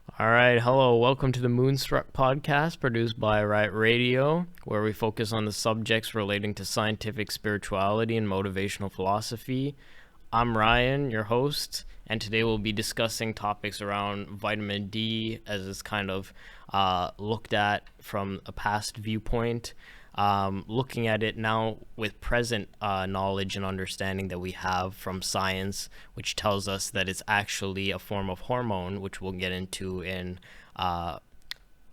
All right, hello, welcome to the Moonstruck podcast produced by Riot Radio, where we focus on the subjects relating to scientific spirituality and motivational philosophy. I'm Ryan, your host, and today we'll be discussing topics around vitamin D as it's kind of looked at from a past viewpoint, looking at it now with present knowledge and understanding that we have from science, which tells us that it's actually a form of hormone, which we'll get into in uh,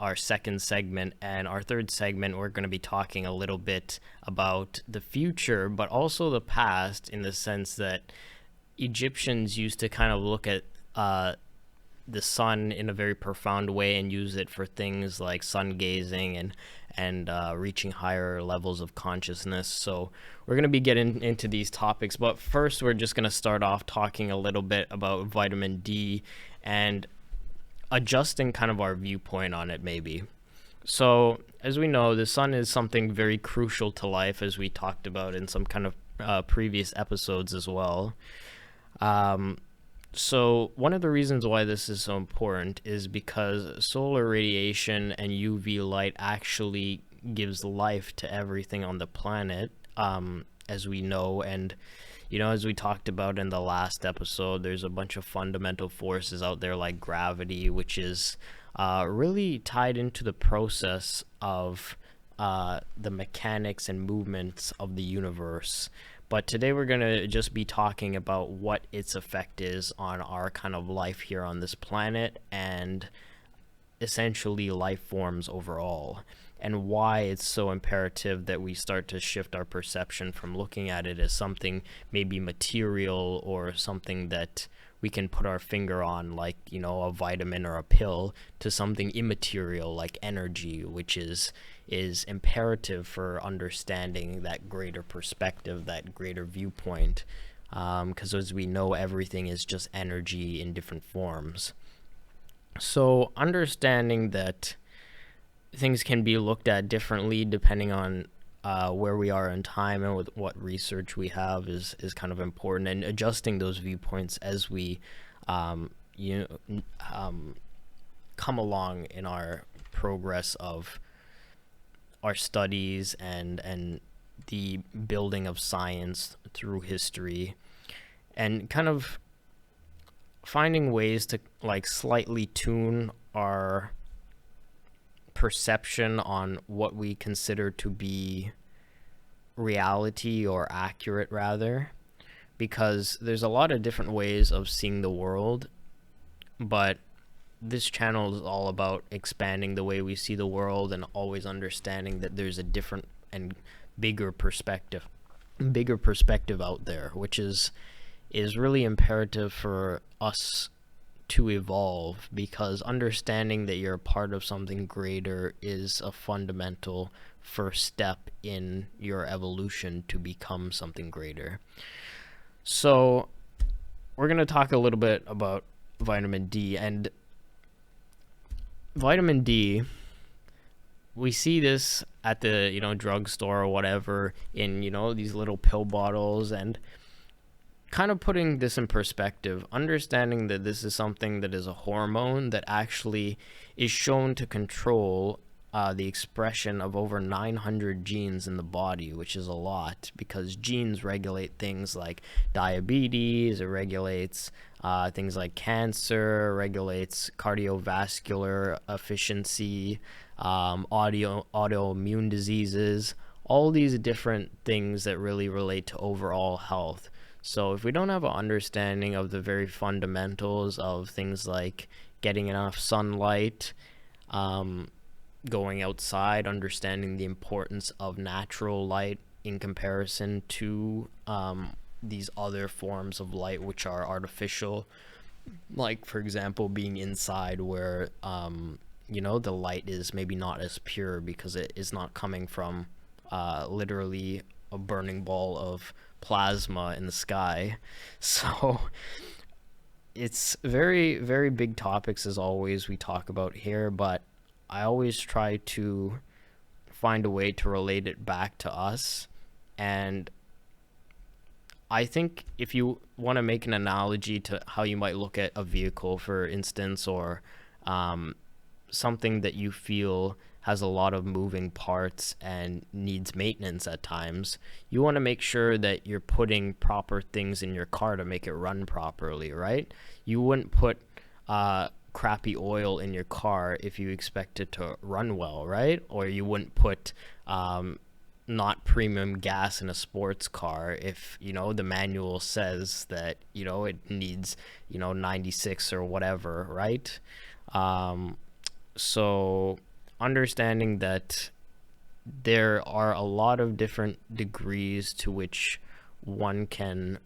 our second segment. And our third segment, we're going to be talking a little bit about the future, but also the past, in the sense that Egyptians used to kind of look at the sun in a very profound way and use it for things like sun gazing and reaching higher levels of consciousness. So we're going to be getting into these topics, but first we're just going to start off talking a little bit about vitamin D and adjusting kind of our viewpoint on it maybe. So as we know, the sun is something very crucial to life, as we talked about in some kind of previous episodes as well. So one of the reasons why this is so important is because solar radiation and UV light actually gives life to everything on the planet, as we know. And, as we talked about in the last episode, there's a bunch of fundamental forces out there like gravity, which is really tied into the process of the mechanics and movements of the universe. But today we're going to just be talking about what its effect is on our kind of life here on this planet and essentially life forms overall, and why it's so imperative that we start to shift our perception from looking at it as something maybe material or something that we can put our finger on, like, a vitamin or a pill, to something immaterial like energy, which is imperative for understanding that greater perspective, that greater viewpoint, because as we know, everything is just energy in different forms. So understanding that things can be looked at differently depending on where we are in time and with what research we have is kind of important, and adjusting those viewpoints as we you know, come along in our progress of our studies and the building of science through history, and kind of finding ways to like slightly tune our perception on what we consider to be reality, or accurate rather, because there's a lot of different ways of seeing the world, but this channel is all about expanding the way we see the world and always understanding that there's a different and bigger perspective out there, which is really imperative for us to evolve, because understanding that you're a part of something greater is a fundamental first step in your evolution to become something greater. So we're going to talk a little bit about vitamin D. And vitamin D, we see this at the drugstore or whatever in these little pill bottles, and kind of putting this in perspective, understanding that this is something that is a hormone that actually is shown to control the expression of over 900 genes in the body, which is a lot, because genes regulate things like diabetes, it regulates things like cancer, regulates cardiovascular efficiency, autoimmune diseases, all these different things that really relate to overall health. So if we don't have an understanding of the very fundamentals of things like getting enough sunlight, going outside, understanding the importance of natural light in comparison to these other forms of light which are artificial, like for example being inside where the light is maybe not as pure because it is not coming from literally a burning ball of plasma in the sky. So it's very, very big topics, as always, we talk about here, but I always try to find a way to relate it back to us. And I think if you want to make an analogy to how you might look at a vehicle, for instance, or um, something that you feel has a lot of moving parts and needs maintenance at times, you want to make sure that you're putting proper things in your car to make it run properly, right? You wouldn't put crappy oil in your car if you expect it to run well, right? Or you wouldn't put not premium gas in a sports car if, the manual says that, it needs, 96 or whatever, right? So understanding that there are a lot of different degrees to which one can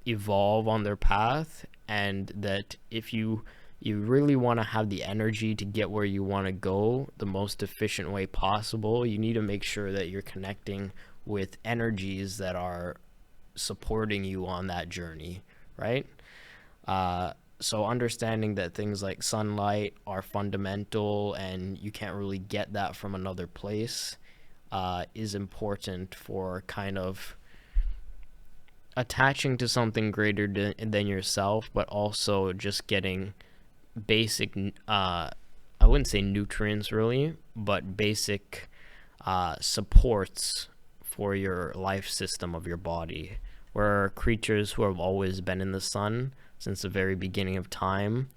evolve on their path, and that if you really want to have the energy to get where you want to go the most efficient way possible, you need to make sure that you're connecting with energies that are supporting you on that journey, right? So understanding that things like sunlight are fundamental and you can't really get that from another place is important for kind of attaching to something greater than yourself, but also just getting basic, I wouldn't say nutrients really, but basic supports for your life system of your body. We're creatures who have always been in the sun since the very beginning of time.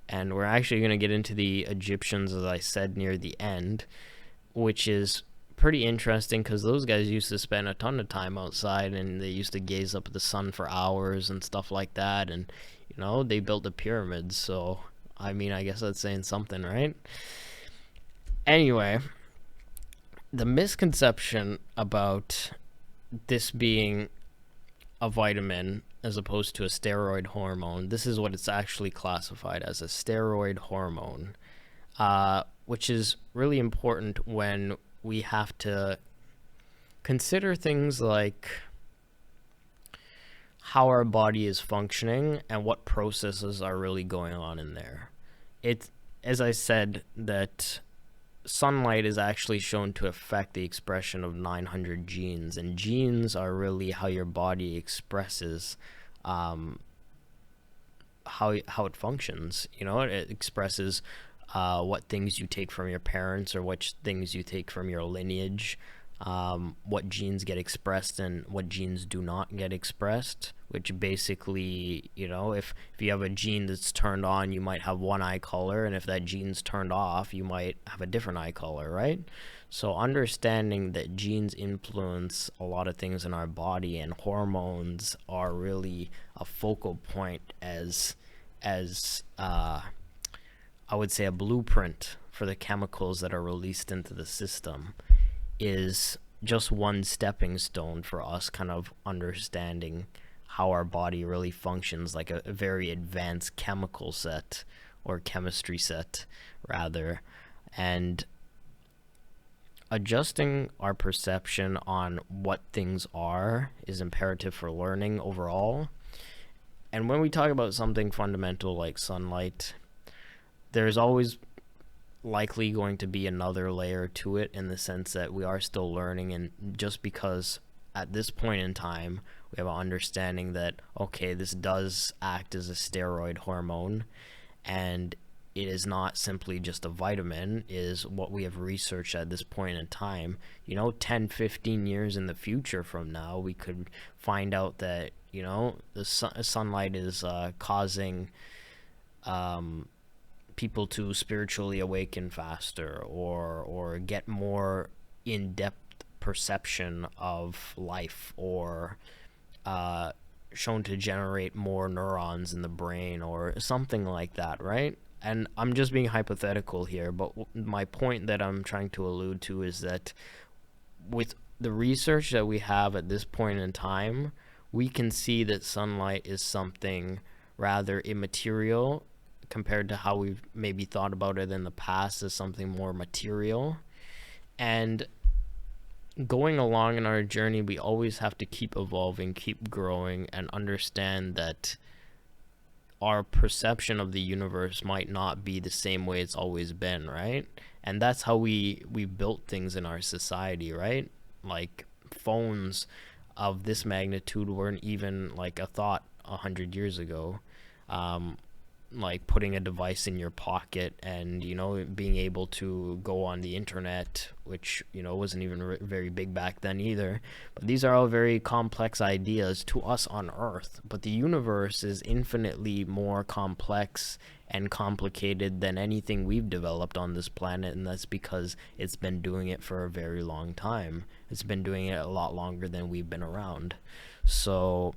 And we're actually going to get into the Egyptians, as I said, near the end, which is pretty interesting because those guys used to spend a ton of time outside and they used to gaze up at the sun for hours and stuff like that. And, they built the pyramids. So, I mean, I guess that's saying something, right? Anyway, the misconception about this being a vitamin as opposed to a steroid hormone, this is what it's actually classified as, a steroid hormone, which is really important when we have to consider things like how our body is functioning and what processes are really going on in there. It's, as I said, that sunlight is actually shown to affect the expression of 900 genes, and genes are really how your body expresses how it functions. It expresses what things you take from your parents or what things you take from your lineage, what genes get expressed and what genes do not get expressed, which basically, if you have a gene that's turned on, you might have one eye color, and if that gene's turned off, you might have a different eye color, right? So understanding that genes influence a lot of things in our body, and hormones are really a focal point as I would say a blueprint for the chemicals that are released into the system, is just one stepping stone for us kind of understanding how our body really functions, like a very advanced chemical set, or chemistry set rather. And adjusting our perception on what things are is imperative for learning overall. And when we talk about something fundamental like sunlight, there's always likely going to be another layer to it, in the sense that we are still learning. And just because at this point in time we have an understanding that, okay, this does act as a steroid hormone and it is not simply just a vitamin, is what we have researched at this point in time. 10-15 years in the future from now, we could find out that the sunlight is causing people to spiritually awaken faster, or get more in-depth perception of life, or shown to generate more neurons in the brain, or something like that, right? And I'm just being hypothetical here, but my point that I'm trying to allude to is that with the research that we have at this point in time, we can see that sunlight is something rather immaterial compared to how we've maybe thought about it in the past, as something more material. And going along in our journey, we always have to keep evolving, keep growing, and understand that our perception of the universe might not be the same way it's always been, right? And that's how we built things in our society, right? Like phones of this magnitude weren't even like a thought 100 years ago. like putting a device in your pocket and, being able to go on the internet, which, wasn't even very big back then either. But these are all very complex ideas to us on Earth. But the universe is infinitely more complex and complicated than anything we've developed on this planet, and that's because it's been doing it for a very long time. It's been doing it a lot longer than we've been around. So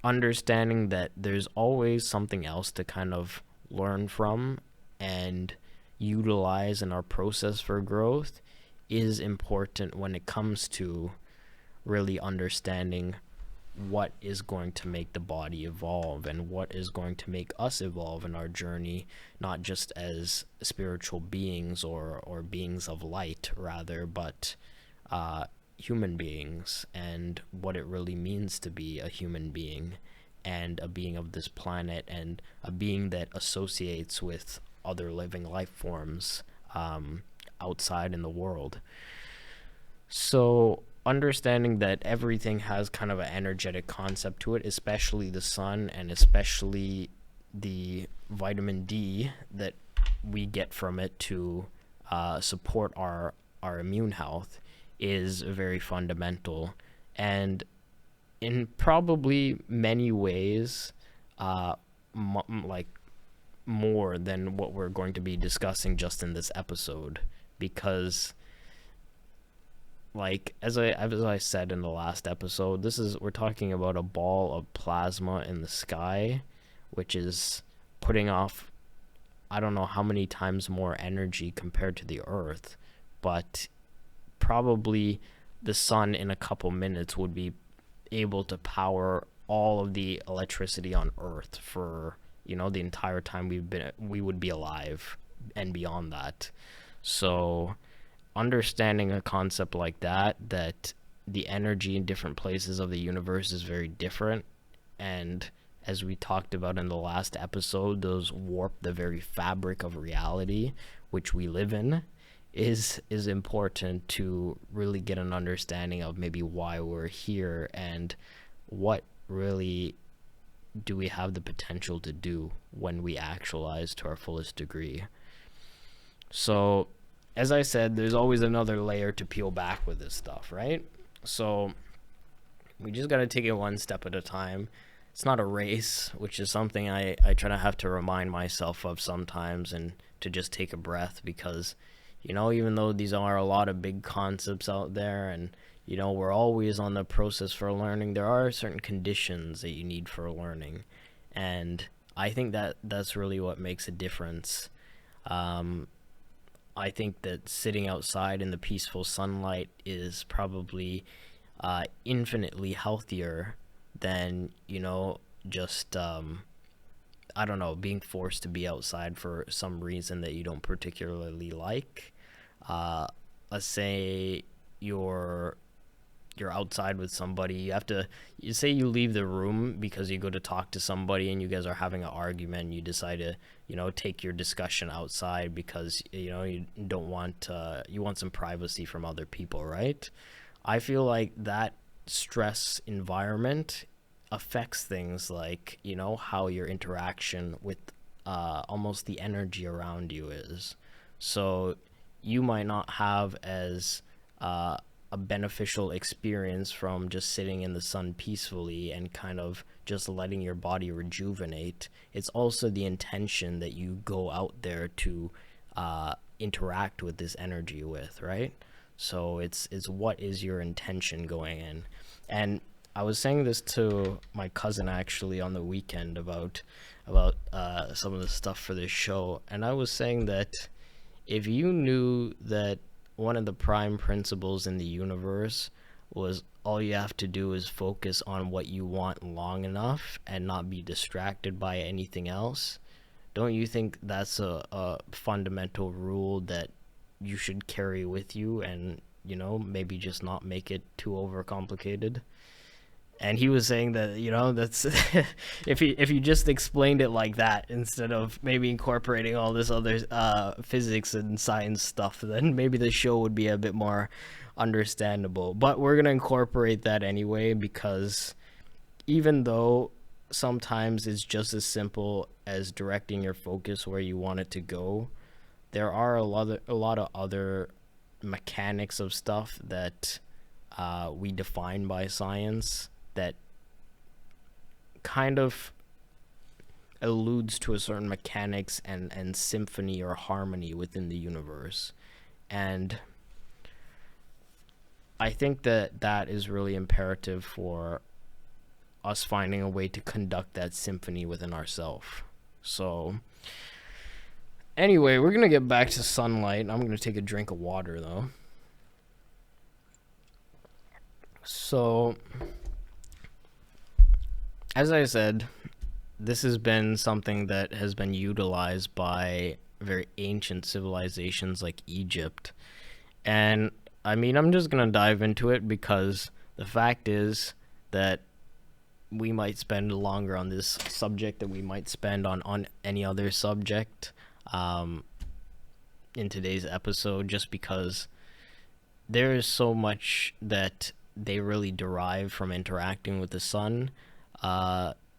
understanding that there's always something else to kind of learn from and utilize in our process for growth is important when it comes to really understanding what is going to make the body evolve and what is going to make us evolve in our journey, not just as spiritual beings or beings of light, rather, but human beings, and what it really means to be a human being and a being of this planet and a being that associates with other living life forms outside in the world. So understanding that everything has kind of an energetic concept to it, especially the sun and especially the vitamin D that we get from it to support our immune health, is very fundamental, and in probably many ways like more than what we're going to be discussing just in this episode, because like as I said in the last episode, we're talking about a ball of plasma in the sky, which is putting off I don't know how many times more energy compared to the Earth, but probably the sun in a couple minutes would be able to power all of the electricity on Earth for the entire time we would be alive and beyond that. So understanding a concept like that the energy in different places of the universe is very different, and as we talked about in the last episode, those warp the very fabric of reality which we live in, is important to really get an understanding of maybe why we're here and what really do we have the potential to do when we actualize to our fullest degree. So as I said, there's always another layer to peel back with this stuff, right? So we just got to take it one step at a time. It's not a race, which is something I try to have to remind myself of sometimes, and to just take a breath, because even though these are a lot of big concepts out there and, we're always on the process for learning, there are certain conditions that you need for learning. And I think that's really what makes a difference. I think that sitting outside in the peaceful sunlight is probably infinitely healthier than, just, I don't know, being forced to be outside for some reason that you don't particularly like. Let's say you're outside with somebody, you say you leave the room because you go to talk to somebody and you guys are having an argument, and you decide to take your discussion outside because you don't want you want some privacy from other people, right? I feel like that stress environment affects things like how your interaction with almost the energy around you is. So you might not have as a beneficial experience from just sitting in the sun peacefully and kind of just letting your body rejuvenate. It's also the intention that you go out there to interact with this energy with, right? So it's what is your intention going in. And I was saying this to my cousin actually on the weekend about some of the stuff for this show, and I was saying that if you knew that one of the prime principles in the universe was all you have to do is focus on what you want long enough and not be distracted by anything else, don't you think that's a fundamental rule that you should carry with you and, maybe just not make it too overcomplicated? And he was saying that, that's if you just explained it like that instead of maybe incorporating all this other physics and science stuff, then maybe the show would be a bit more understandable. But we're going to incorporate that anyway, because even though sometimes it's just as simple as directing your focus where you want it to go. There are a lot of other mechanics of stuff that we define by science that kind of alludes to a certain mechanics and symphony or harmony within the universe. And I think that that is really imperative for us finding a way to conduct that symphony within ourselves. So, anyway, we're going to get back to sunlight. I'm going to take a drink of water, though. So, as I said, this has been something that has been utilized by very ancient civilizations like Egypt. And I mean, I'm just going to dive into it because the fact is that we might spend longer on this subject than we might spend on any other subject in today's episode, just because there is so much that they really derive from interacting with the sun.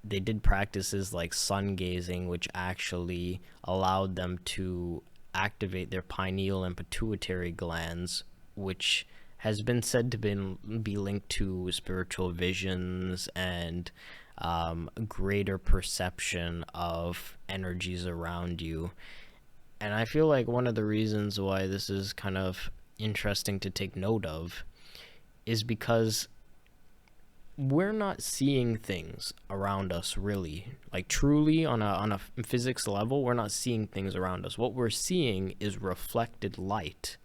They did practices like sun gazing, which actually allowed them to activate their pineal and pituitary glands, which has been said to be linked to spiritual visions and greater perception of energies around you. And I feel like one of the reasons why this is kind of interesting to take note of is because we're not seeing things around us really, like truly on a physics level. We're not seeing things around us. What we're seeing is reflected light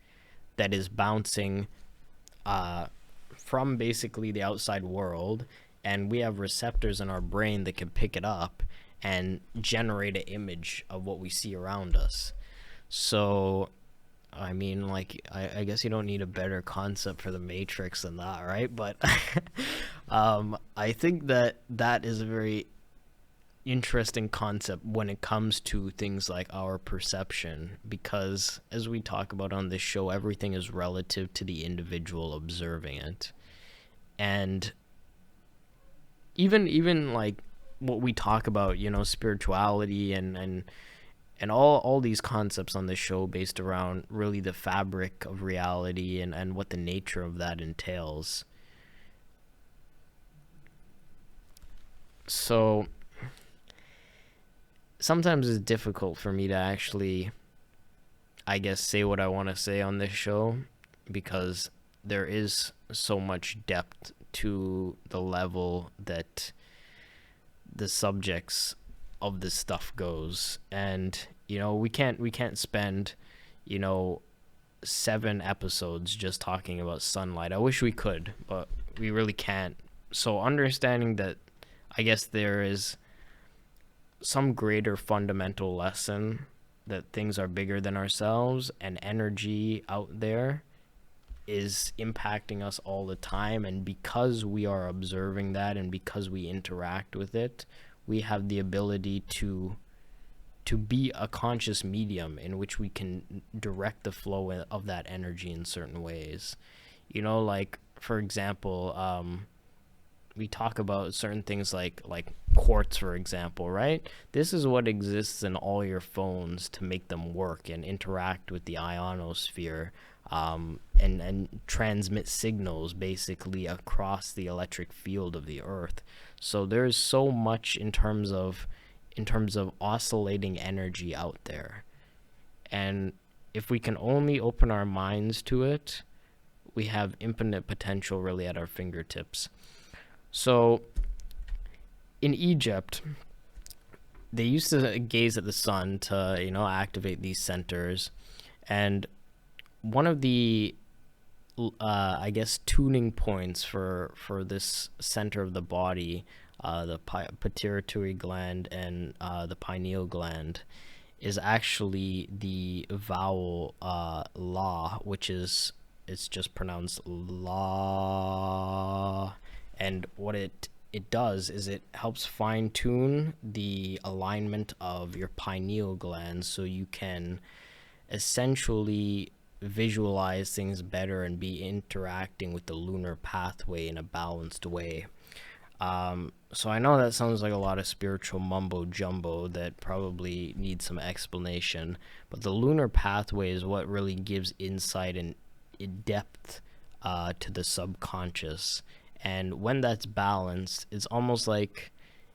that is bouncing from basically the outside world, and we have receptors in our brain that can pick it up and generate an image of what we see around us. So I mean, like, I guess you don't need a better concept for the Matrix than that, right? But I think that that is a very interesting concept when it comes to things like our perception, because as we talk about on this show, everything is relative to the individual observing it. And even like what we talk about, spirituality and all these concepts on this show based around really the fabric of reality and what the nature of that entails. So sometimes it's difficult for me to actually, I guess, say what I want to say on this show, because there is so much depth to the level that the subjects of this stuff goes. And we can't spend 7 episodes just talking about sunlight. I wish we could, but we really can't. So understanding that, I guess, there is some greater fundamental lesson that things are bigger than ourselves, and energy out there is impacting us all the time, and because we are observing that and because we interact with it, we have the ability to be a conscious medium in which we can direct the flow of that energy in certain ways. Like, for example, we talk about certain things like quartz, for example, right? This is what exists in all your phones to make them work and interact with the ionosphere, and transmit signals basically across the electric field of the earth. So there's so much in terms of oscillating energy out there. And if we can only open our minds to it, we have infinite potential really at our fingertips. So in Egypt, they used to gaze at the sun to, activate these centers. And one of the, I guess, tuning points for this center of the body, the pituitary gland and the pineal gland, is actually the vowel la, which is, it's just pronounced la. And what it does is it helps fine tune the alignment of your pineal gland, so you can essentially visualize things better and be interacting with the lunar pathway in a balanced way. So I know that sounds like a lot of spiritual mumbo jumbo that probably needs some explanation, but the lunar pathway is what really gives insight and depth to the subconscious. And when that's balanced, it's almost like,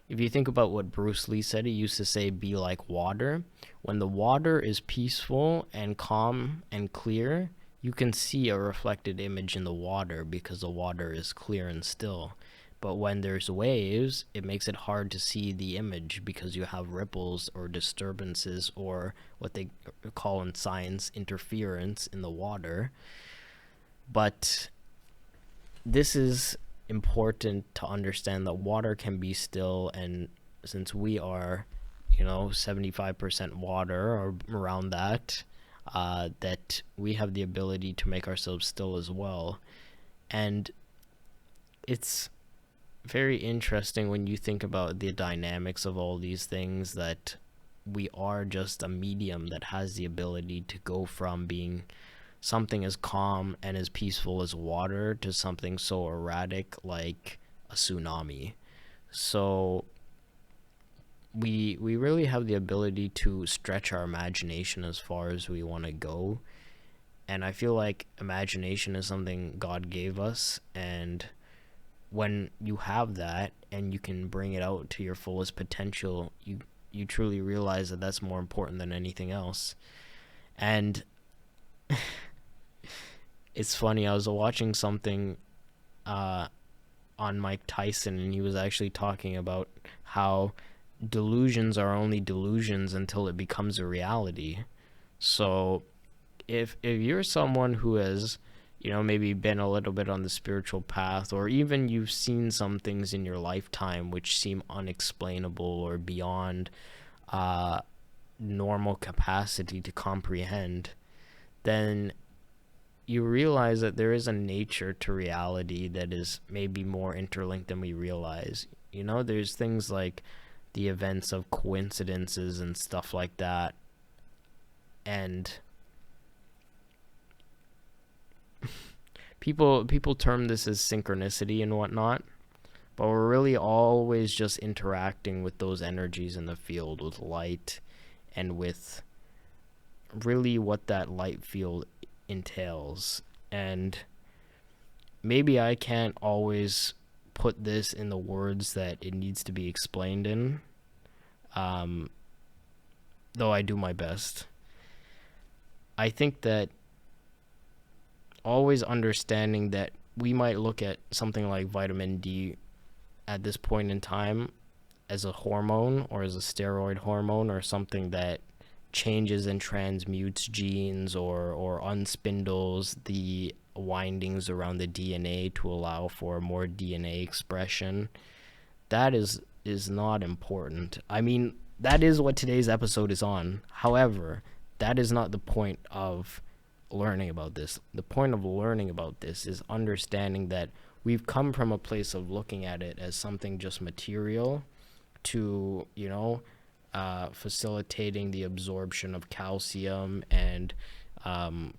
if you think about what Bruce Lee said, he used to say, be like water. When the water is peaceful and calm and clear, you can see a reflected image in the water because the water is clear and still. But when there's waves, it makes it hard to see the image because you have ripples or disturbances, or what they call in science interference in the water. But this is important to understand that water can be still, and since we are, 75% water or around that, that we have the ability to make ourselves still as well. And it's very interesting when you think about the dynamics of all these things, that we are just a medium that has the ability to go from being something as calm and as peaceful as water to something so erratic like a tsunami. So we really have the ability to stretch our imagination as far as we want to go. And I feel like imagination is something God gave us, and when you have that and you can bring it out to your fullest potential, you truly realize that that's more important than anything else. And it's funny, I was watching something on Mike Tyson, and he was actually talking about how delusions are only delusions until it becomes a reality. So if you're someone who has, maybe been a little bit on the spiritual path, or even you've seen some things in your lifetime which seem unexplainable or beyond normal capacity to comprehend, then you realize that there is a nature to reality that is maybe more interlinked than we realize. There's things like the events of coincidences and stuff like that. And people term this as synchronicity and whatnot, but we're really always just interacting with those energies in the field, with light, and with really what that light field entails. And maybe I can't always put this in the words that it needs to be explained in, though I do my best. I think that always understanding that we might look at something like vitamin D at this point in time as a hormone, or as a steroid hormone, or something that changes and transmutes genes, or unspindles the windings around the DNA to allow for more DNA expression. That is not important. I mean, that is what today's episode is on. However, that is not the point of learning about this. The point of learning about this is understanding that we've come from a place of looking at it as something just material to, facilitating the absorption of calcium and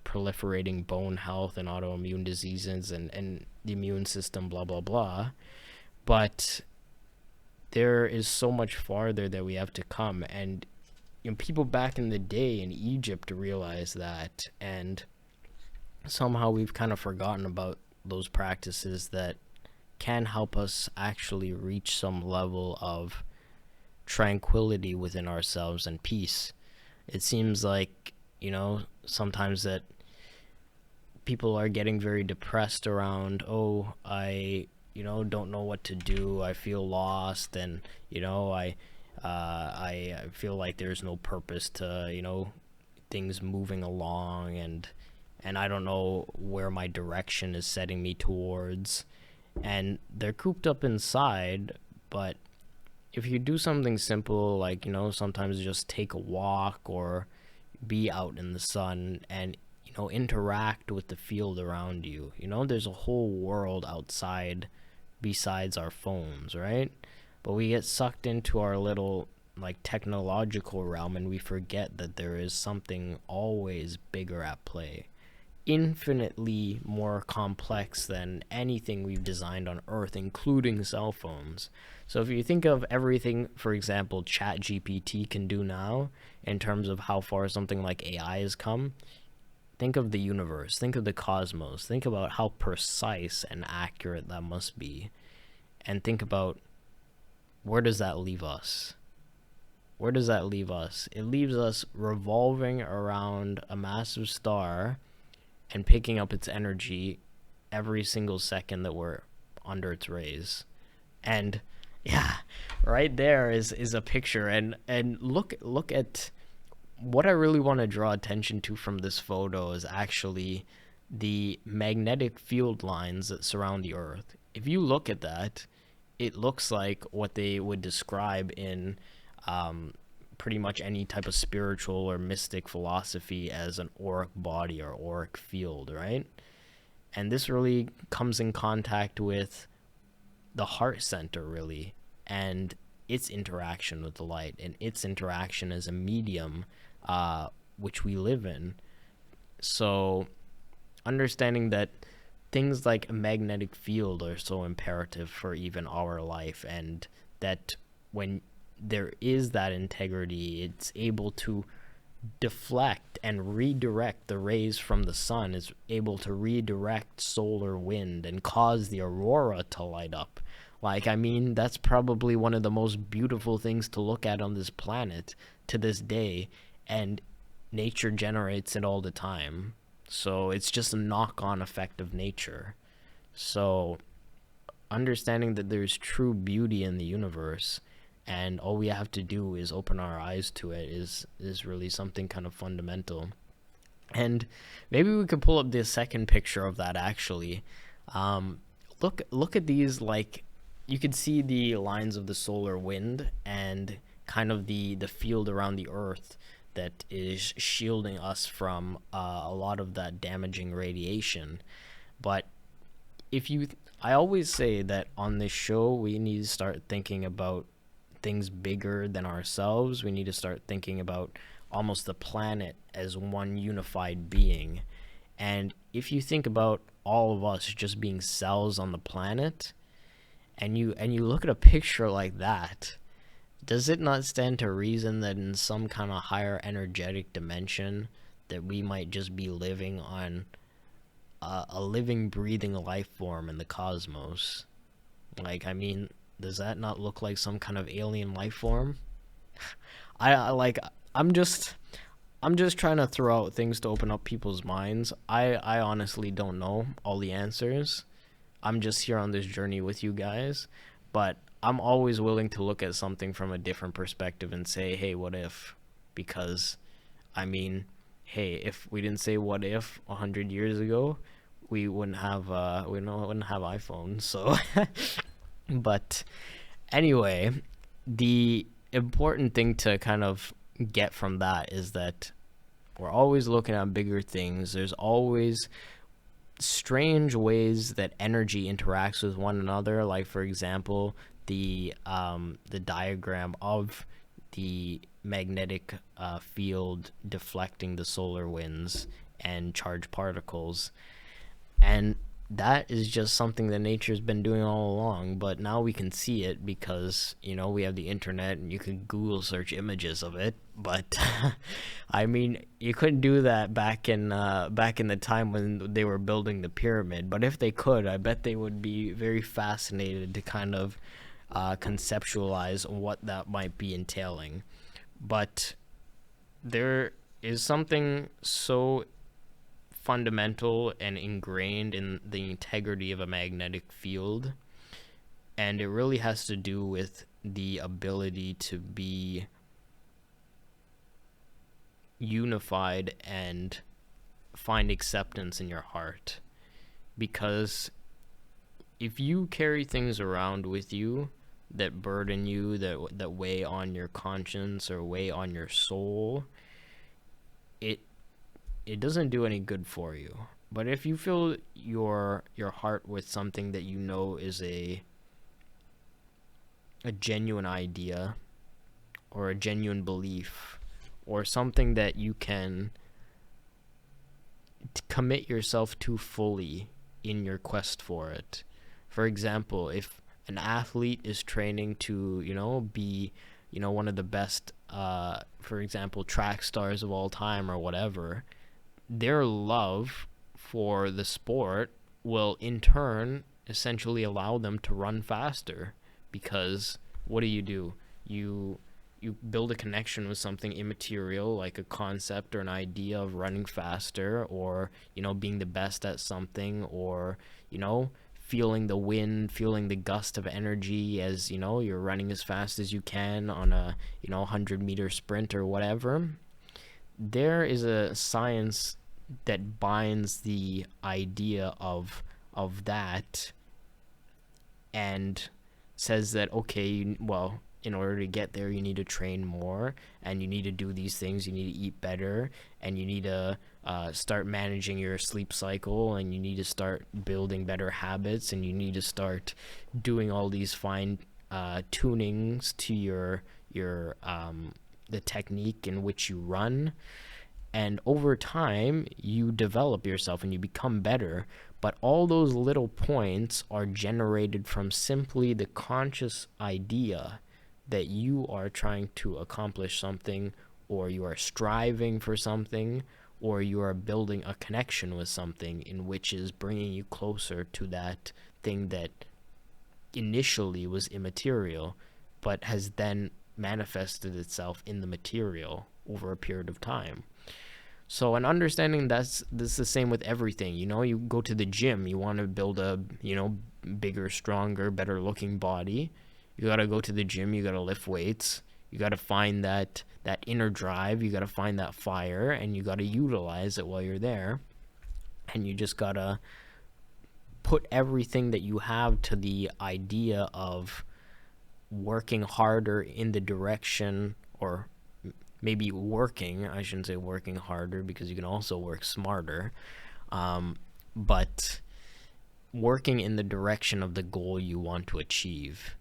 proliferating bone health and autoimmune diseases and the immune system, blah, blah, blah. But there is so much farther that we have to come. And people back in the day in Egypt realized that, and somehow we've kind of forgotten about those practices that can help us actually reach some level of tranquility within ourselves and peace. It seems like, sometimes that people are getting very depressed around, I don't know what to do, I feel lost, and I feel like there's no purpose to things moving along, and I don't know where my direction is setting me towards, and they're cooped up inside. But if you do something simple like sometimes just take a walk, or be out in the sun, and interact with the field around you, there's a whole world outside besides our phones, right? But we get sucked into our little technological realm, and we forget that there is something always bigger at play. infinitely more complex than anything we've designed on Earth, including cell phones. So if you think of everything, for example, ChatGPT can do now, in terms of how far something like AI has come, think of the universe, think of the cosmos, think about how precise and accurate that must be, and think about, where does that leave us? Where does that leave us? It leaves us revolving around a massive star and picking up its energy every single second that we're under its rays. And yeah, right there is a picture. And look at what I really want to draw attention to from this photo is actually the magnetic field lines that surround the Earth. If you look at that, it looks like what they would describe in um, pretty much any type of spiritual or mystic philosophy as an auric body or auric field, right? And this really comes in contact with the heart center, really, and its interaction with the light and its interaction as a medium, which we live in. So understanding that things like a magnetic field are so imperative for even our life, and that when there is that integrity, it's able to deflect and redirect the rays from the sun, is able to redirect solar wind and cause the aurora to light up. Like, I mean, that's probably one of the most beautiful things to look at on this planet to this day, and nature generates it all the time. So it's just a knock-on effect of nature. So understanding that there's true beauty in the universe, and all we have to do is open our eyes to it, is really something kind of fundamental. And maybe we could pull up the second picture of that, actually. um, look at these, like, you could see the lines of the solar wind and kind of the field around the earth that is shielding us from a lot of that damaging radiation. But if you I always say that on this show we need to start thinking about things bigger than ourselves. We need to start thinking about almost the planet as one unified being. And if you think about all of us just being cells on the planet, and you look at a picture like that, does it not stand to reason that in some kind of higher energetic dimension that we might just be living on a living, breathing life form in the cosmos? Like, I mean, does that not look like some kind of alien life form? I like I'm just trying to throw out things to open up people's minds. I honestly don't know all the answers. I'm just here on this journey with you guys, but I'm always willing to look at something from a different perspective and say, "Hey, what if?" Because I mean, hey, if we didn't say what if 100 years ago, we wouldn't have iPhones. So but anyway, the important thing to kind of get from that is that we're always looking at bigger things. There's always strange ways that energy interacts with one another. Like, for example, the diagram of the magnetic field deflecting the solar winds and charged particles. And that is just something that nature's been doing all along, but now we can see it because, we have the internet and you can Google search images of it. But I mean, you couldn't do that back in the time when they were building the pyramid. But if they could, I bet they would be very fascinated to kind of conceptualize what that might be entailing. But there is something so fundamental and ingrained in the integrity of a magnetic field, and it really has to do with the ability to be unified and find acceptance in your heart. Because if you carry things around with you that burden you, that weigh on your conscience or weigh on your soul, it it doesn't do any good for you. But if you fill your heart with something that you know is a genuine idea or a genuine belief or something that you can commit yourself too fully in your quest for it. For example, if an athlete is training to, be, one of the best, for example, track stars of all time or whatever, their love for the sport will in turn essentially allow them to run faster, because what do? You build a connection with something immaterial, like a concept or an idea of running faster, or being the best at something, or feeling the wind, feeling the gust of energy as you're running as fast as you can on a 100-meter sprint or whatever. There is a science that binds the idea of that, and says that, okay, well, in order to get there, you need to train more, and you need to do these things. You need to eat better, and you need to start managing your sleep cycle, and you need to start building better habits, and you need to start doing all these fine tunings to your the technique in which you run. And over time, you develop yourself and you become better. But all those little points are generated from simply the conscious idea that you are trying to accomplish something, or you are striving for something, or you are building a connection with something in which is bringing you closer to that thing that initially was immaterial, but has then manifested itself in the material over a period of time. So, an understanding this is the same with everything. You go to the gym, you want to build a, bigger, stronger, better looking body. You got to go to the gym, you got to lift weights. You got to find that inner drive, you got to find that fire, and you got to utilize it while you're there. And you just got to put everything that you have to the idea of working harder in the direction, or maybe I shouldn't say working harder, because you can also work smarter, but working in the direction of the goal you want to achieve.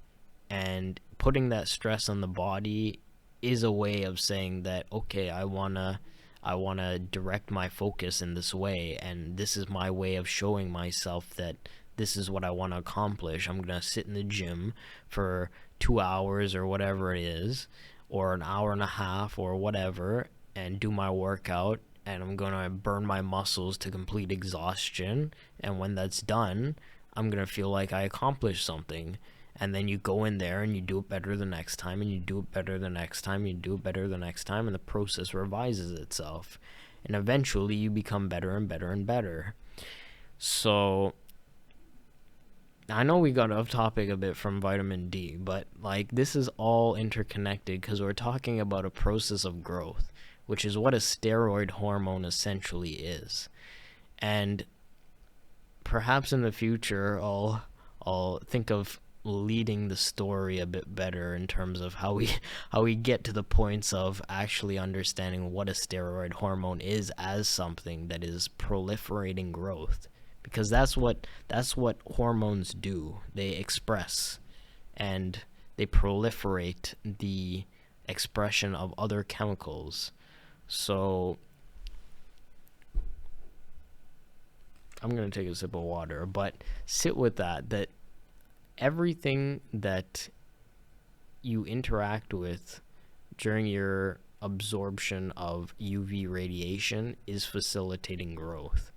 And putting that stress on the body is a way of saying that, okay, I wanna direct my focus in this way, and this is my way of showing myself that this is what I want to accomplish. I'm gonna sit in the gym for 2 hours or whatever it is, or an hour and a half or whatever, and do my workout, and I'm going to burn my muscles to complete exhaustion. And when that's done, I'm going to feel like I accomplished something. And then you go in there and you do it better the next time, and you do it better the next time, and you do it better the next time, and the process revises itself. And eventually you become better and better and better. So I know we got off topic a bit from vitamin D, but this is all interconnected, because we're talking about a process of growth, which is what a steroid hormone essentially is. And perhaps in the future, I'll think of leading the story a bit better in terms of how we get to the points of actually understanding what a steroid hormone is as something that is proliferating growth. Because that's what hormones do. They express and they proliferate the expression of other chemicals. So I'm going to take a sip of water, but sit with that everything that you interact with during your absorption of UV radiation is facilitating growth.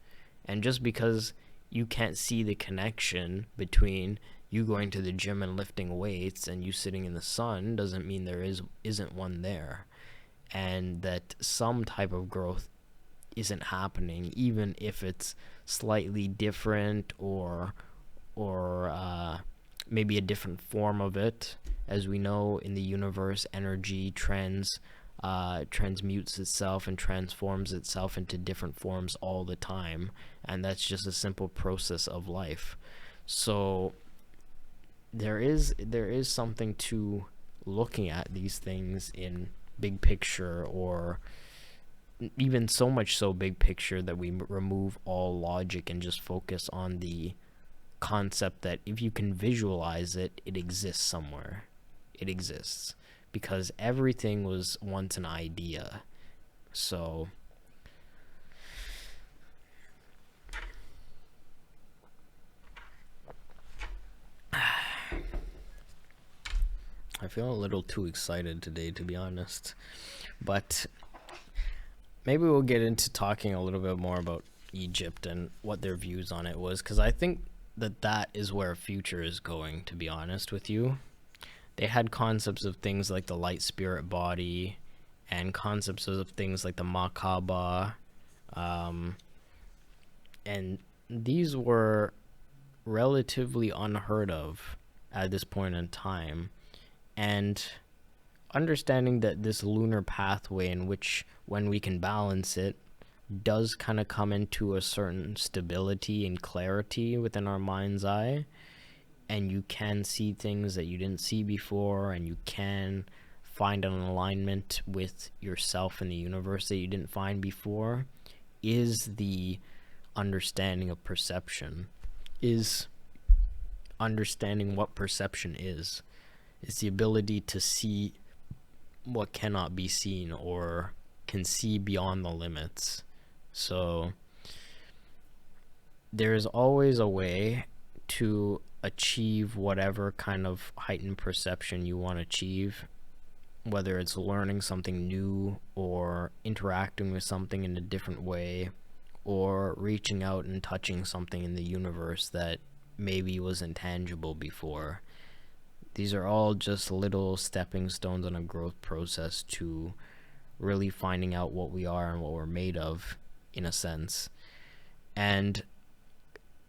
And just because you can't see the connection between you going to the gym and lifting weights and you sitting in the sun doesn't mean there isn't one there, and that some type of growth isn't happening, even if it's slightly different, or maybe a different form of it. As we know, in the universe, energy transmutes itself and transforms itself into different forms all the time, and that's just a simple process of life. So there is something to looking at these things in big picture, or even so much so big picture that we remove all logic and just focus on the concept that if you can visualize it, it exists somewhere. It exists. Because everything was once an idea. So I feel a little too excited today, to be honest. But maybe we'll get into talking a little bit more about Egypt and what their views on it was, because I think that is where future is going, to be honest with you. They had concepts of things like the light spirit body and concepts of things like the Makaba. Um, and these were relatively unheard of at this point in time. And understanding that this lunar pathway, in which when we can balance it, does kind of come into a certain stability and clarity within our mind's eye, and you can see things that you didn't see before, and you can find an alignment with yourself and the universe that you didn't find before, is the understanding of perception, is understanding what perception is. It's the ability to see what cannot be seen, or can see beyond the limits. So there is always a way to achieve whatever kind of heightened perception you want to achieve, whether it's learning something new or interacting with something in a different way, or reaching out and touching something in the universe that maybe was intangible before. These are all just little stepping stones on a growth process to really finding out what we are and what we're made of, in a sense. And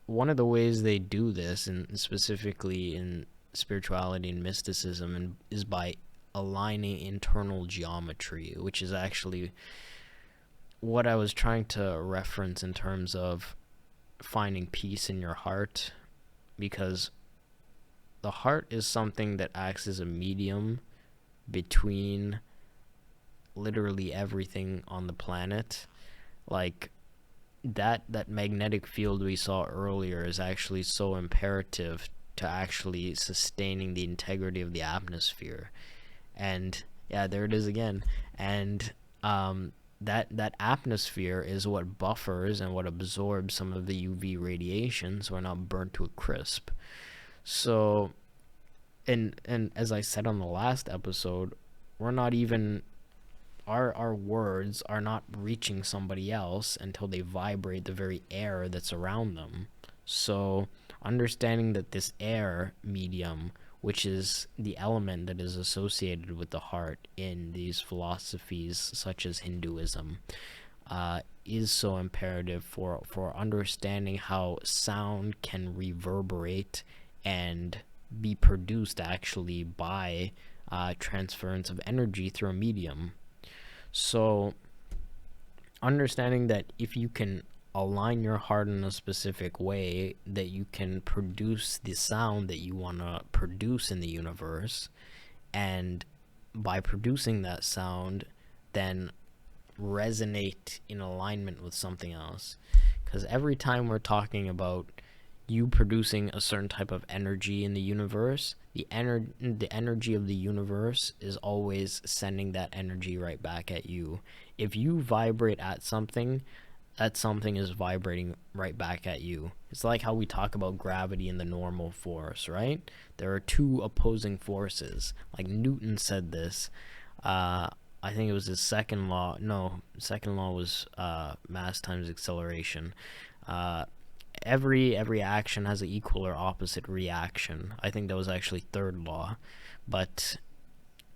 one of the ways they do this, and specifically in spirituality and mysticism, is by aligning internal geometry, which is actually what I was trying to reference in terms of finding peace in your heart, because the heart is something that acts as a medium between literally everything on the planet. Like that magnetic field we saw earlier is actually so imperative to actually sustaining the integrity of the atmosphere. And yeah, there it is again. And that atmosphere is what buffers and what absorbs some of the UV radiation, so we're not burnt to a crisp. So, and as I said on the last episode, we're not even, our words are not reaching somebody else until they vibrate the very air that's around them. So understanding that this air medium, which is the element that is associated with the heart in these philosophies such as Hinduism, is so imperative for understanding how sound can reverberate and be produced actually by transference of energy through a medium. So understanding that if you can align your heart in a specific way, that you can produce the sound that you want to produce in the universe, and by producing that sound, then resonate in alignment with something else. Because every time we're talking about you producing a certain type of energy in the universe, the energy of the universe is always sending that energy right back at you. If you vibrate at something, that something is vibrating right back at you. It's like how we talk about gravity and the normal force, right? There are two opposing forces. Like Newton said this. I think it was his second law. No, second law was mass times acceleration. Every action has an equal or opposite reaction. I think that was actually third law. But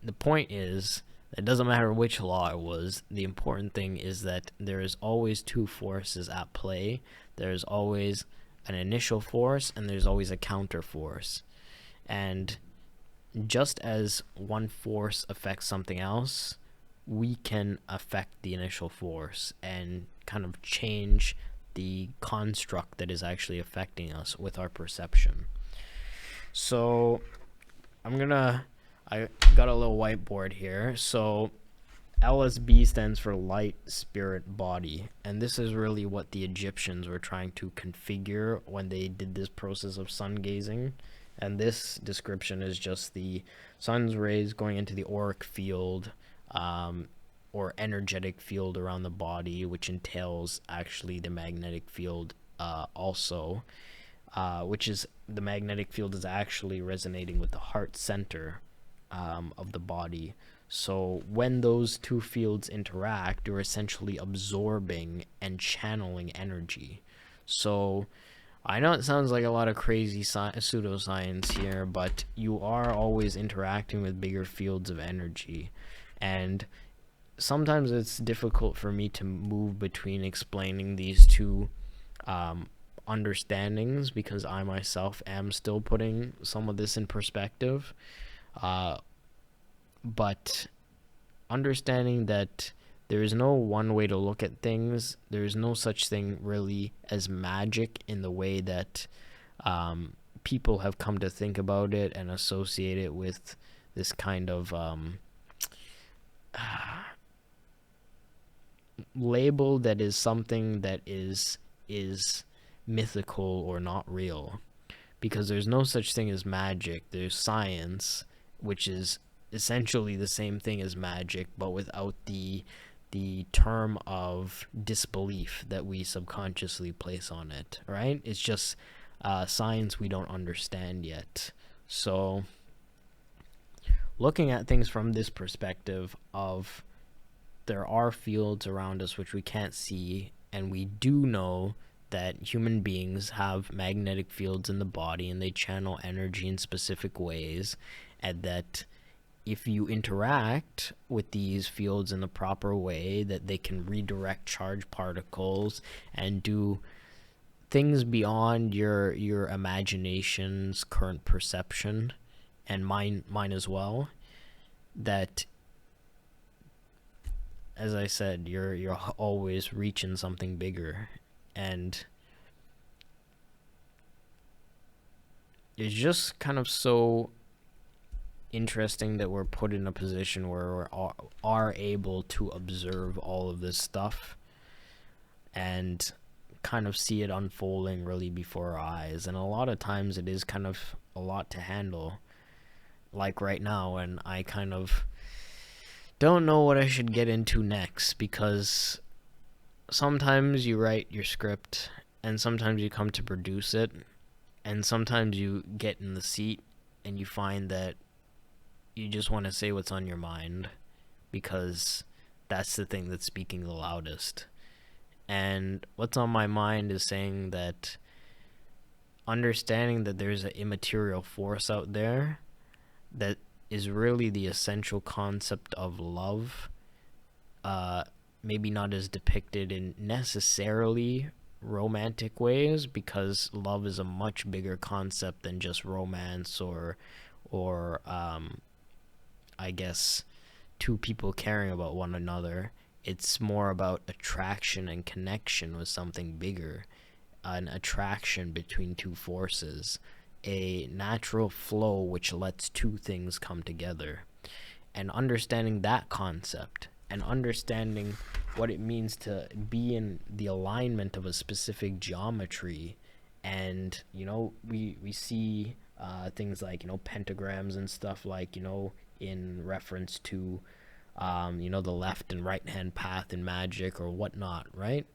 the point is, it doesn't matter which law it was. The important thing is that there is always two forces at play. There's always an initial force, and there's always a counter force. And just as one force affects something else, we can affect the initial force and kind of change the construct that is actually affecting us with our perception. So I got a little whiteboard here. So LSB stands for light, spirit, body. And this is really what the Egyptians were trying to configure when they did this process of sun gazing. And this description is just the sun's rays going into the auric field, or energetic field around the body, which entails actually the magnetic field also, which is, the magnetic field is actually resonating with the heart center, of the body. So when those two fields interact, you're essentially absorbing and channeling energy. So I know it sounds like a lot of crazy pseudoscience here, but you are always interacting with bigger fields of energy. And sometimes it's difficult for me to move between explaining these two um, understandings because I myself am still putting some of this in perspective. Uh, but understanding that there is no one way to look at things, there is no such thing really as magic in the way that people have come to think about it and associate it with this kind of label that is something that is mythical or not real, because there's no such thing as magic. There's science, which is essentially the same thing as magic, but without the term of disbelief that we subconsciously place on it, right? It's just science we don't understand yet. So looking at things from this perspective of there are fields around us which we can't see, and we do know that human beings have magnetic fields in the body and they channel energy in specific ways, and that if you interact with these fields in the proper way, that they can redirect charged particles and do things beyond your imagination's current perception, and mine as well. That, as I said, you're always reaching something bigger, and it's just kind of so interesting that we're put in a position where we are able to observe all of this stuff and kind of see it unfolding really before our eyes. And a lot of times it is kind of a lot to handle, like right now, and I kind of don't know what I should get into next, because sometimes you write your script and sometimes you come to produce it, and sometimes you get in the seat and you find that you just want to say what's on your mind because that's the thing that's speaking the loudest. And what's on my mind is saying that understanding that there's an immaterial force out there that is really the essential concept of love, maybe not as depicted in necessarily romantic ways, because love is a much bigger concept than just romance or I guess two people caring about one another. It's more about attraction and connection with something bigger, an attraction between two forces, a natural flow which lets two things come together. And understanding that concept and understanding what it means to be in the alignment of a specific geometry. And we see things like pentagrams and stuff, like in reference to the left and right hand path in magic or whatnot, right?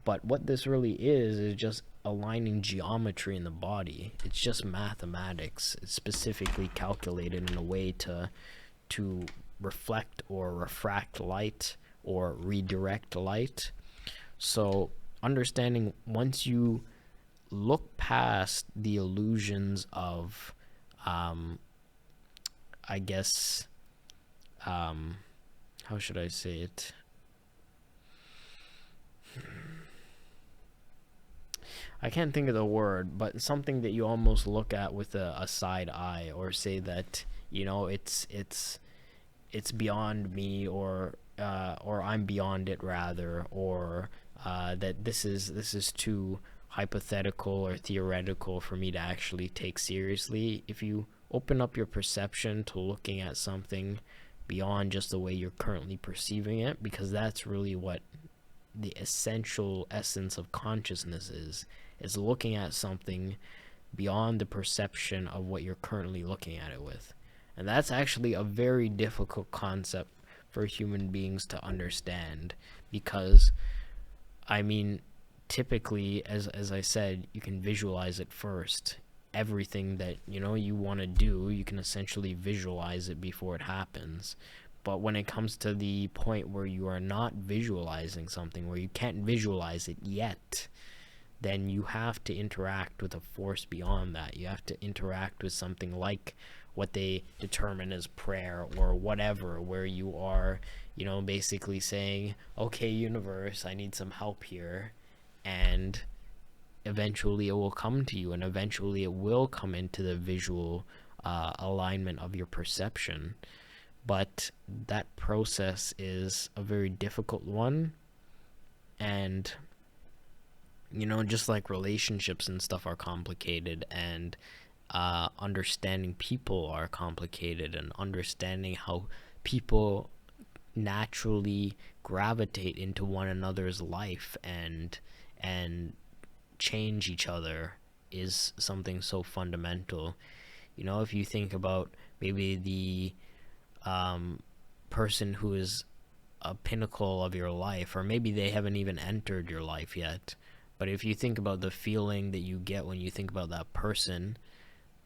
But what this really is just aligning geometry in the body. It's just mathematics. It's specifically calculated in a way to reflect or refract light or redirect light. So understanding, once you look past the illusions of I guess how should I say it? I can't think of the word, but something that you almost look at with a side eye, or say that it's beyond me, or I'm beyond it rather, or that this is too hypothetical or theoretical for me to actually take seriously. If you open up your perception to looking at something beyond just the way you're currently perceiving it, because that's really what the essential essence of consciousness is looking at something beyond the perception of what you're currently looking at it with. And that's actually a very difficult concept for human beings to understand, because I mean, typically, as I said, you can visualize it first. everything that you want to do, you can essentially visualize it before it happens. But when it comes to the point where you are not visualizing something, where you can't visualize it yet, then you have to interact with a force beyond that. You have to interact with something like what they determine as prayer or whatever, where you are, basically saying, okay, universe, I need some help here. And eventually it will come to you, and eventually it will come into the visual alignment of your perception. But that process is a very difficult one. And just like relationships and stuff are complicated, and understanding people are complicated, and understanding how people naturally gravitate into one another's life and change each other is something so fundamental. If you think about maybe the person who is a pinnacle of your life, or maybe they haven't even entered your life yet, but if you think about the feeling that you get when you think about that person,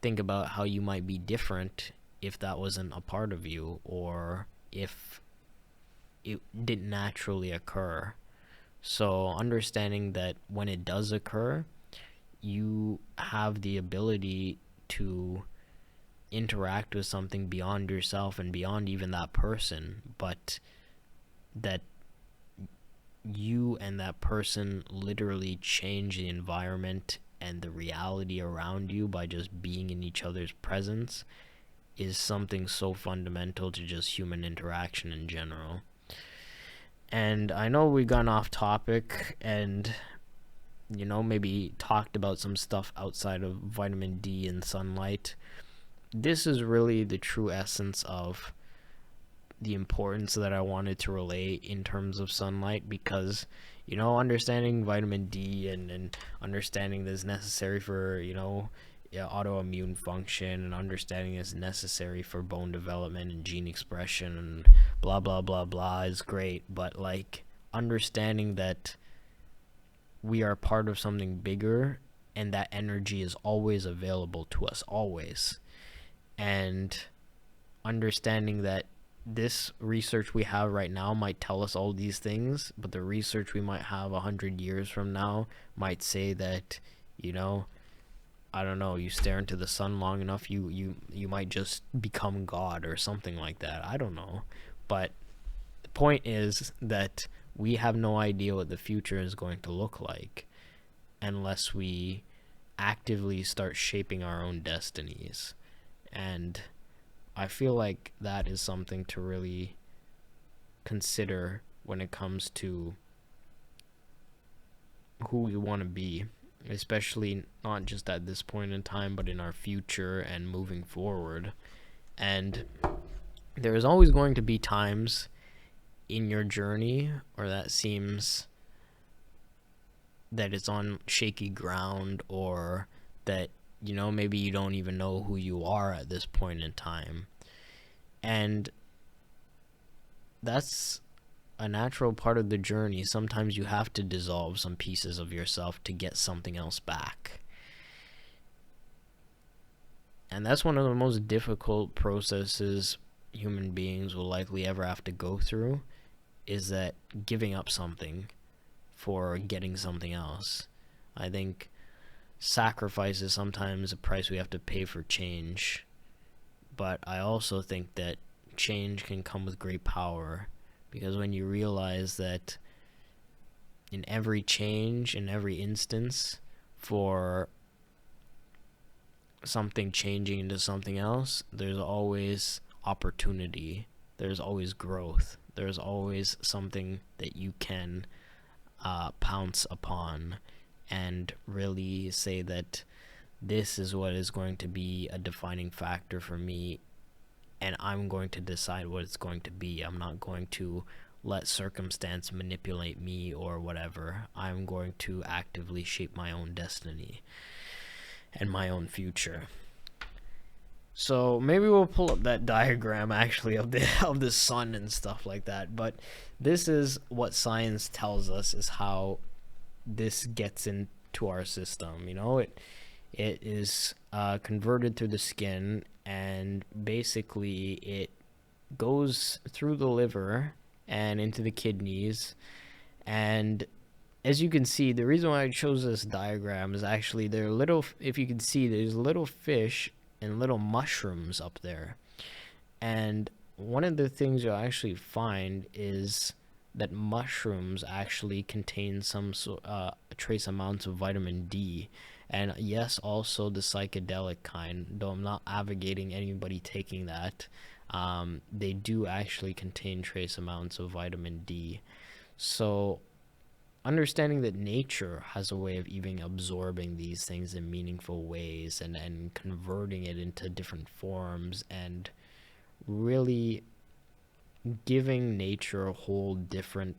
think about how you might be different if that wasn't a part of you, or if it didn't naturally occur. So understanding that when it does occur, you have the ability to interact with something beyond yourself and beyond even that person, but that you and that person literally change the environment and the reality around you by just being in each other's presence is something so fundamental to just human interaction in general. And I know we've gone off topic and maybe talked about some stuff outside of vitamin D and sunlight. This is really the true essence of the importance that I wanted to relay in terms of sunlight, because understanding vitamin D and understanding that it's necessary for autoimmune function, and understanding it's necessary for bone development and gene expression and blah blah blah blah is great, but like understanding that we are part of something bigger and that energy is always available to us, always. And understanding that this research we have right now might tell us all these things, but the research we might have 100 years from now might say that, I don't know, you stare into the sun long enough, you might just become God or something like that. I don't know. But the point is that we have no idea what the future is going to look like unless we actively start shaping our own destinies. And I feel like that is something to really consider when it comes to who we want to be, especially not just at this point in time, but in our future and moving forward. And there is always going to be times in your journey or that seems that it's on shaky ground, or that maybe you don't even know who you are at this point in time. And that's a natural part of the journey. Sometimes you have to dissolve some pieces of yourself to get something else back. And that's one of the most difficult processes human beings will likely ever have to go through, is that giving up something for getting something else. I think sacrifice is sometimes a price we have to pay for change, but I also think that change can come with great power, because when you realize that in every change, in every instance, for something changing into something else, there's always opportunity, there's always growth, there's always something that you can pounce upon and really say that this is what is going to be a defining factor for me, and I'm going to decide what it's going to be. I'm not going to let circumstance manipulate me or whatever. I'm going to actively shape my own destiny and my own future. So maybe we'll pull up that diagram actually of the sun and stuff like that. But this is what science tells us is how this gets into our system. It is converted through the skin, and basically it goes through the liver and into the kidneys. And as you can see, the reason why I chose this diagram is actually there are little, if you can see, there's little fish and little mushrooms up there. And one of the things you'll actually find is that mushrooms actually contain some trace amounts of vitamin D. And yes, also the psychedelic kind, though I'm not advocating anybody taking that. They do actually contain trace amounts of vitamin D. So understanding that nature has a way of even absorbing these things in meaningful ways, and converting it into different forms, and really giving nature a whole different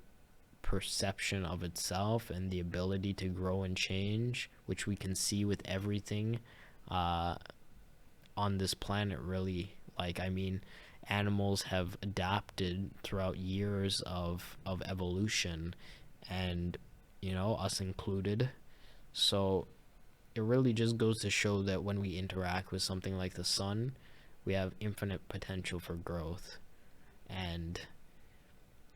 perception of itself and the ability to grow and change, which we can see with everything uh, on this planet, really. Like, I mean, animals have adapted throughout years of evolution, and, you know, us included. So it really just goes to show that when we interact with something like the sun, we have infinite potential for growth. And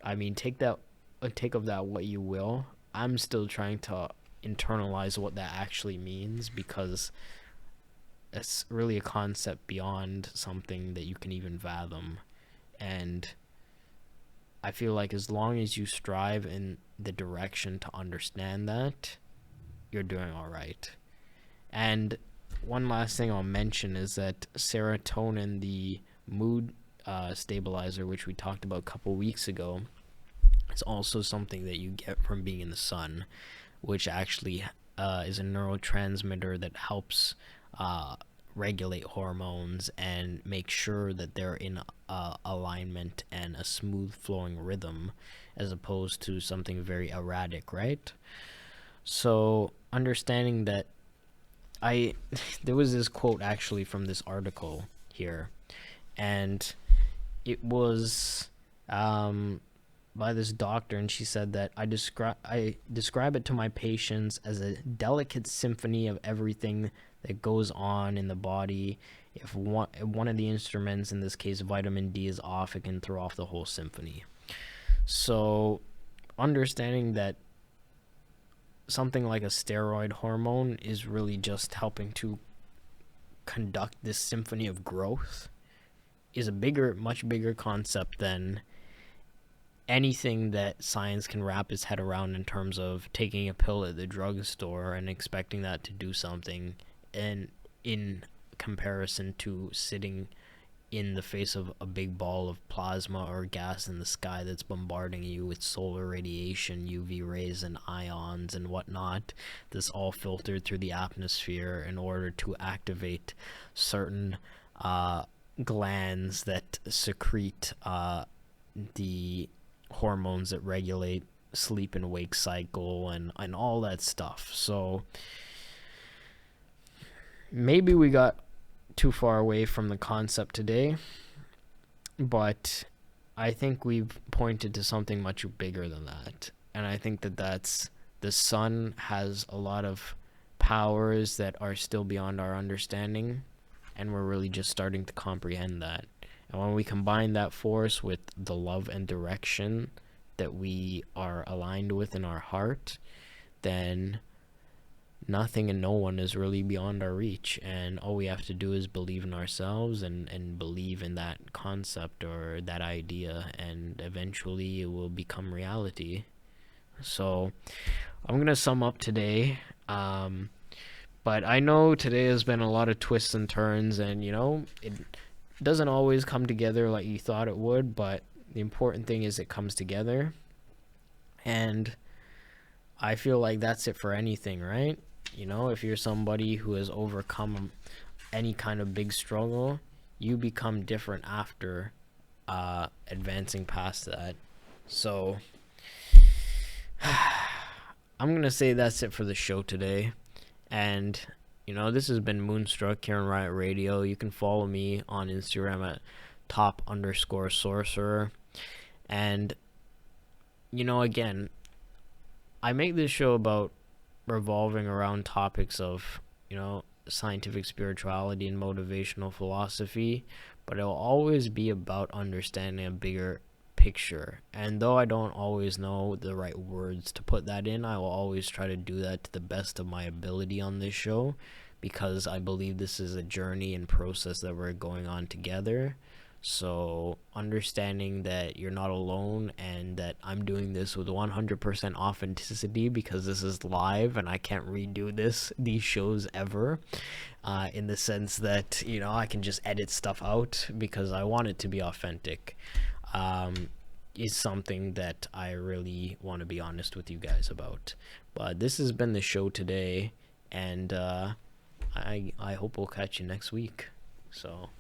I mean, take of that what you will. I'm still trying to internalize what that actually means, because it's really a concept beyond something that you can even fathom. And I feel like as long as you strive in the direction to understand that, you're doing all right. And one last thing I'll mention is that serotonin, the mood stabilizer, which we talked about a couple weeks ago, is also something that you get from being in the sun, which actually is a neurotransmitter that helps regulate hormones and make sure that they're in alignment and a smooth flowing rhythm, as opposed to something very erratic, right? So understanding that, I there was this quote actually from this article here, and it was by this doctor, and she said that I describe it to my patients as a delicate symphony of everything that goes on in the body. If one of the instruments, in this case vitamin D, is off, it can throw off the whole symphony. So understanding that something like a steroid hormone is really just helping to conduct this symphony of growth is a much bigger concept than anything that science can wrap its head around, in terms of taking a pill at the drugstore and expecting that to do something, and in comparison to sitting in the face of a big ball of plasma or gas in the sky that's bombarding you with solar radiation, UV rays, and ions and whatnot. This all filtered through the atmosphere in order to activate certain glands that secrete the hormones that regulate sleep and wake cycle, and all that stuff. So maybe we got too far away from the concept today, but I think we've pointed to something much bigger than that. And I think that the sun has a lot of powers that are still beyond our understanding, and we're really just starting to comprehend that. And when we combine that force with the love and direction that we are aligned with in our heart, then nothing and no one is really beyond our reach. And all we have to do is believe in ourselves, and believe in that concept or that idea, and eventually it will become reality. So I'm going to sum up today. But I know today has been a lot of twists and turns, and, you know, it doesn't always come together like you thought it would, but the important thing is it comes together. And I feel like that's it for anything, right? You know, if you're somebody who has overcome any kind of big struggle, you become different after advancing past that. So I'm going to say that's it for the show today. And, you know, this has been Moonstruck here on Riot Radio. You can follow me on Instagram at top_sorcerer. And, you know, again, I make this show about revolving around topics of, you know, scientific spirituality and motivational philosophy, but it will always be about understanding a bigger picture. And though I don't always know the right words to put that in, I will always try to do that to the best of my ability on this show, because I believe this is a journey and process that we're going on together. So understanding that you're not alone and that I'm doing this with 100% authenticity because this is live and I can't redo these shows ever, in the sense that, I can just edit stuff out because I want it to be authentic, is something that I really want to be honest with you guys about. But this has been the show today, and I hope we'll catch you next week. So